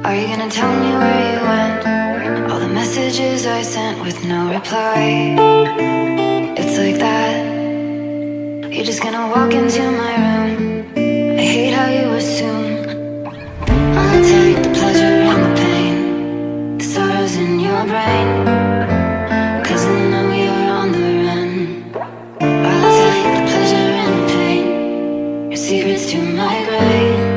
Are you gonna tell me where you went? All the messages I sent with no reply. It's like that. You're just gonna walk into my room. I hate how you assume I'll take the pleasure and the pain, the sorrows in your brain, 'cause I know you're on the run. I'll take the pleasure and the pain, your secrets to my grave.